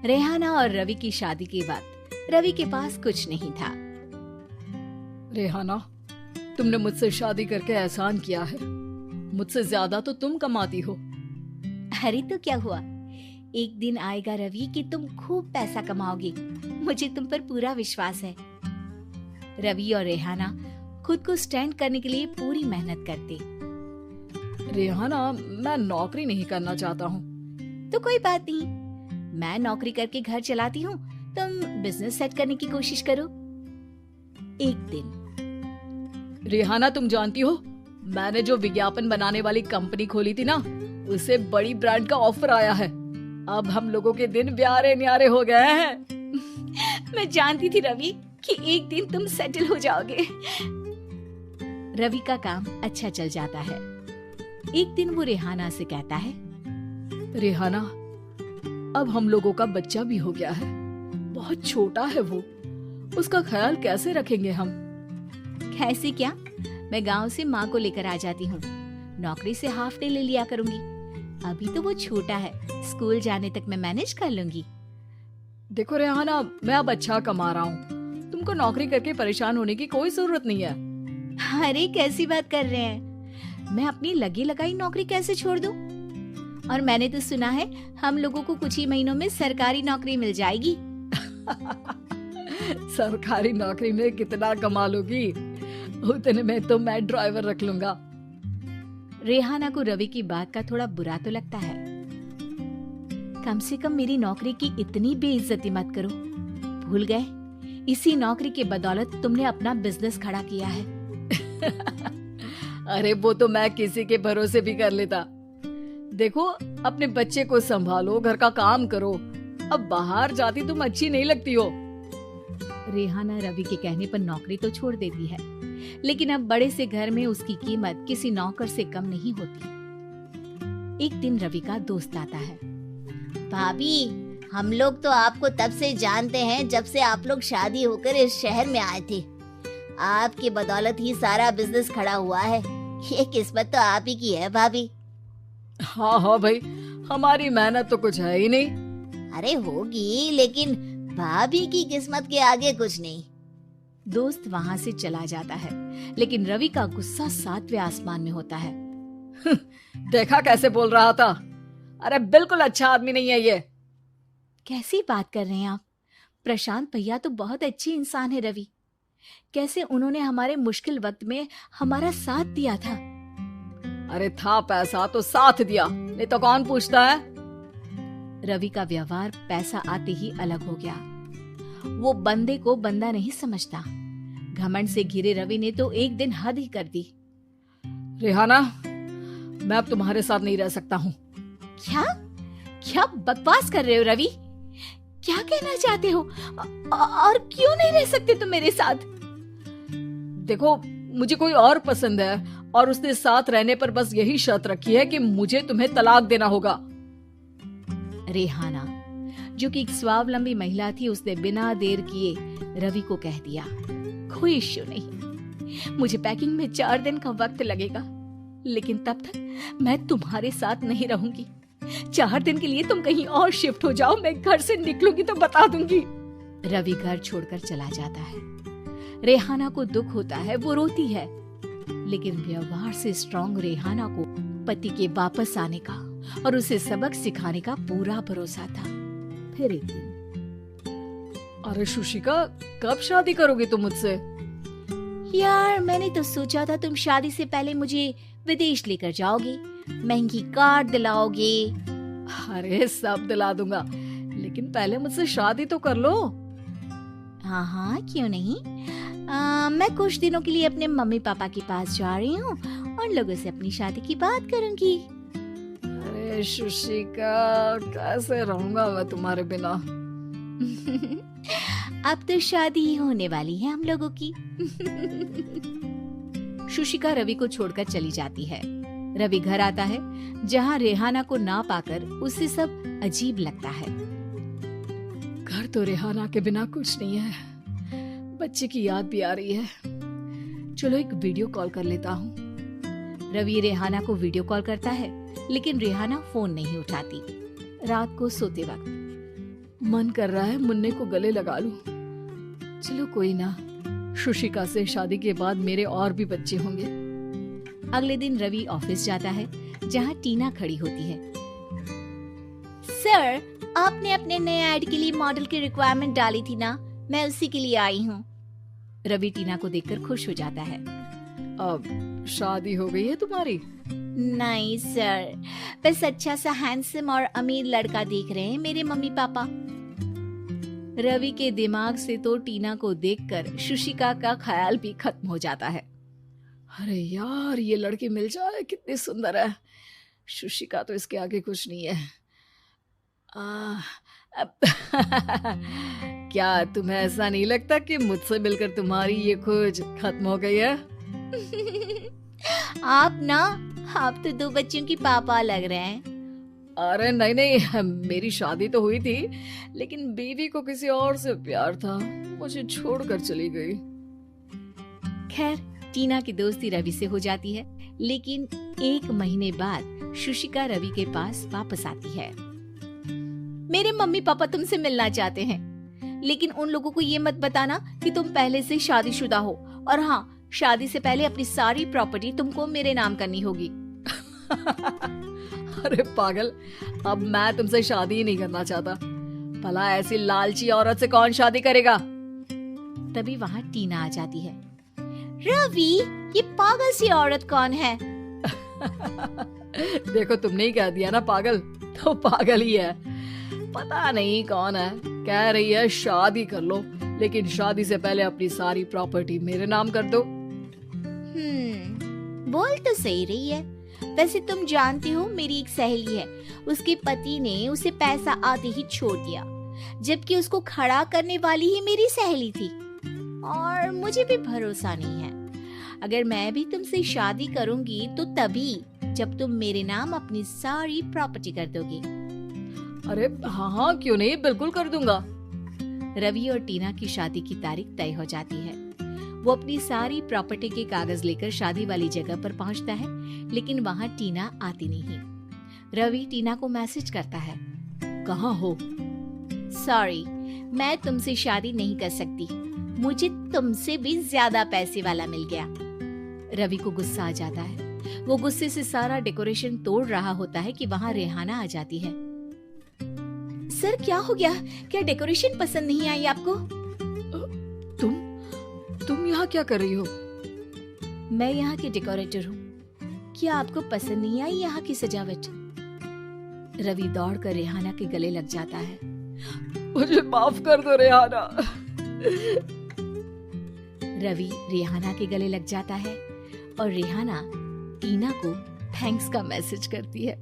रेहाना और रवि की शादी के बाद रवि के पास कुछ नहीं था। रेहाना, तुमने मुझसे शादी करके एहसान किया है। मुझसे ज्यादा तो तुम कमाती हो। अरे तो क्या हुआ, एक दिन आएगा रवि कि तुम खूब पैसा कमाओगे। मुझे तुम पर पूरा विश्वास है। रवि और रेहाना खुद को स्टैंड करने के लिए पूरी मेहनत करते। रेहाना, मैं नौकरी नहीं करना चाहता हूँ। तो कोई बात नहीं, मैं नौकरी करके घर चलाती हूँ, तुम बिजनेस सेट करने की कोशिश करो। एक दिन रेहाना, तुम जानती हो, मैंने जो विज्ञापन बनाने वाली कंपनी खोली थी ना, उसे बड़ी ब्रांड का ऑफर आया है। अब हम लोगों के दिन प्यारे न्यारे हो गए हैं। मैं जानती थी रवि कि एक दिन तुम सेटल हो जाओगे। रवि का काम अच्छा चल जाता है। एक दिन वो रेहाना से कहता है, रेहाना, अब हम लोगों का बच्चा भी हो गया है। बहुत छोटा है वो, उसका ख्याल कैसे रखेंगे हम? कैसे क्या, मैं गांव से माँ को लेकर आ जाती हूँ। नौकरी से हाफ डे ले लिया करूंगी। अभी तो वो छोटा है, स्कूल जाने तक मैं मैनेज कर लूंगी। देखो रेहाना, मैं अब अच्छा कमा रहा हूँ। तुमको नौकरी करके परेशान होने की कोई जरूरत नहीं है। अरे कैसी बात कर रहे हैं, मैं अपनी लगी लगाई नौकरी कैसे छोड़ दूं? और मैंने तो सुना है हम लोगों को कुछ ही महीनों में सरकारी नौकरी मिल जाएगी। सरकारी नौकरी में कितना कमा लोगी? उतने में तो मैं ड्राइवर रख लूंगा। रेहाना को रवि की बात का थोड़ा बुरा तो लगता है। कम से कम मेरी नौकरी की इतनी बेइज्जती मत करो। भूल गए, इसी नौकरी के बदौलत तुमने अपना बिजनेस खड़ा किया है। अरे वो तो मैं किसी के भरोसे भी कर लेता। देखो, अपने बच्चे को संभालो, घर का काम करो। अब बाहर जाती तुम अच्छी नहीं लगती हो। रेहाना रवि के कहने पर नौकरी तो छोड़ देती है, लेकिन अब बड़े से घर में उसकी कीमत किसी नौकर से कम नहीं होती। एक दिन रवि का दोस्त आता है। भाभी, हम लोग तो आपको तब से जानते हैं जब से आप लोग शादी होकर इस शहर में आए थे। आपकी बदौलत ही सारा बिजनेस खड़ा हुआ है। ये किस्मत तो आप ही की है भाभी। हाँ हाँ भाई, हमारी मेहनत तो कुछ है ही नहीं। अरे होगी, लेकिन भाभी की किस्मत के आगे कुछ नहीं। दोस्त वहाँ से चला जाता है, लेकिन रवि का गुस्सा 7वें आसमान में होता है। देखा कैसे बोल रहा था? अरे बिल्कुल अच्छा आदमी नहीं है ये। कैसी बात कर रहे हैं आप? प्रशांत भैया तो बहुत अच्छे इंसान है रवि। कैसे उन्होंने हमारे मुश्किल वक्त में हमारा साथ दिया था। अरे था पैसा तो साथ दिया, नहीं तो कौन पूछता है? रवि का व्यवहार पैसा आते ही अलग हो गया। वो बंदे को बंदा नहीं समझता। घमंड से घिरे रवि ने तो एक दिन हद ही कर दी। रेहाना, मैं अब तुम्हारे साथ नहीं रह सकता हूँ। क्या क्या बकवास कर रहे हो रवि? क्या कहना चाहते हो? और क्यों नहीं रह सकते तुम मेरे साथ? देखो, मुझे कोई और पसंद है और उसने साथ रहने पर बस यही शर्त रखी है कि मुझे तुम्हें तलाक देना होगा। रेहाना, जो कि एक स्वावलंबी महिला थी, उसने बिना देर किए रवि को कह दिया, कोई इश्यू नहीं, मुझे पैकिंग में 4 दिन का वक्त लगेगा, लेकिन तब तक मैं तुम्हारे साथ नहीं रहूंगी। 4 दिन के लिए तुम कहीं और शिफ्ट हो जाओ, मैं घर से निकलूंगी तो बता दूंगी। रवि घर छोड़कर चला जाता है। रेहाना को दुख होता है, वो रोती है, लेकिन व्यवहार से स्ट्रॉन्ग रेहाना को पति के वापस आने का और उसे सबक सिखाने का पूरा भरोसा था। फिर एक दिन, अरे शुशिका, कब शादी करोगी तुम मुझसे? यार, मैंने तो सोचा था तुम शादी से पहले मुझे विदेश लेकर जाओगे, महंगी कार दिलाओगे। अरे सब दिला दूंगा, लेकिन पहले मुझसे शादी तो कर लो। हाँ हाँ, क्यों नहीं। मैं कुछ दिनों के लिए अपने मम्मी पापा के पास जा रही हूँ और लोगों से अपनी शादी की बात करूंगी। अरे शुशिका, कैसे रहूंगा मैं तुम्हारे बिना? अब तो शादी ही होने वाली है हम लोगों की। शुशिका रवि को छोड़कर चली जाती है। रवि घर आता है, जहाँ रेहाना को ना पाकर उसे सब अजीब लगता है। घर तो रेहाना के बिना कुछ नहीं है, बच्चे की याद भी आ रही है। चलो एक वीडियो कॉल कर लेता हूँ। रवि रेहाना को वीडियो कॉल करता है, लेकिन रेहाना फोन नहीं उठाती। रात को सोते वक्त, मन कर रहा है मुन्ने को गले लगा लूं। चलो कोई ना, शुशिका से शादी के बाद मेरे और भी बच्चे होंगे। अगले दिन रवि ऑफिस जाता है जहाँ टीना खड़ी होती है। सर, आपने अपने नए ऐड के लिए मॉडल की रिक्वायरमेंट डाली थी ना, मैं उसी के लिए आई हूँ। रवि टीना को देखकर खुश हो जाता है। अब शादी हो गई है तुम्हारी? नहीं सर, बस अच्छा सा हैंडसम और अमीर लड़का देख रहे हैं मेरे मम्मी पापा। रवि के दिमाग से तो टीना को देखकर शुशिका का ख्याल भी खत्म हो जाता है। अरे यार, ये लड़की मिल जाए, कितनी सुंदर है। शुशिका तो इसके आगे कुछ नहीं है। क्या तुम्हें ऐसा नहीं लगता कि मुझसे मिलकर तुम्हारी ये खोज खत्म हो गई है? आप तो 2 बच्चों की पापा लग रहे हैं। अरे नहीं नहीं, मेरी शादी तो हुई थी, लेकिन बीवी को किसी और से प्यार था, मुझे छोड़कर चली गई। खैर, टीना की दोस्ती रवि से हो जाती है, लेकिन 1 महीने बाद शुशिका रवि के पास वापस आती है। मेरे मम्मी पापा तुमसे मिलना चाहते हैं, लेकिन उन लोगों को ये मत बताना कि तुम पहले से शादीशुदा हो, और हाँ, शादी से पहले अपनी सारी प्रॉपर्टी तुमको मेरे नाम करनी होगी। अरे पागल, अब मैं तुमसे शादी ही नहीं करना चाहता। भला ऐसी लालची औरत से कौन शादी करेगा? तभी वहाँ टीना आ जाती है। रवि, ये पागल सी औरत कौन है? देखो, तुमने ही कह दिया ना पागल, तो पागल ही है। पता नहीं कौन है, कह रही है शादी कर लो, लेकिन शादी से पहले अपनी सारी प्रॉपर्टी मेरे नाम कर दो। बोल तो सही रही है। वैसे तुम जानती हो, मेरी एक सहेली है, उसके पति ने उसे पैसा आते ही छोड़ दिया, जबकि उसको खड़ा करने वाली ही मेरी सहेली थी। और मुझे भी भरोसा नहीं है, अगर मैं भी तुमसे शादी करूंगी तो तभी जब तुम मेरे नाम अपनी सारी प्रॉपर्टी कर दोगी। अरे हाँ, क्यों नहीं, बिल्कुल कर दूंगा। रवि और टीना की शादी की तारीख तय हो जाती है। वो अपनी सारी प्रॉपर्टी के कागज लेकर शादी वाली जगह पर पहुंचता है, लेकिन वहां टीना आती नहीं। रवि टीना को मैसेज करता है, कहाँ हो? सॉरी, मैं तुमसे शादी नहीं कर सकती, मुझे तुमसे भी ज्यादा पैसे वाला मिल गया। रवि को गुस्सा आ जाता है। वो गुस्से से सारा डेकोरेशन तोड़ रहा होता है कि वहाँ रेहाना आ जाती है। सर, क्या हो गया? क्या डेकोरेशन पसंद नहीं आई आपको? तुम यहाँ क्या कर रही हो? मैं यहाँ की डेकोरेटर हूँ। क्या आपको पसंद नहीं आई यहाँ की सजावट? रवि दौड़कर रेहाना के गले लग जाता है। मुझे माफ कर दो रेहाना। रवि रेहाना के गले लग जाता है और रेहाना टीना को थैंक्स का मैसेज करती है।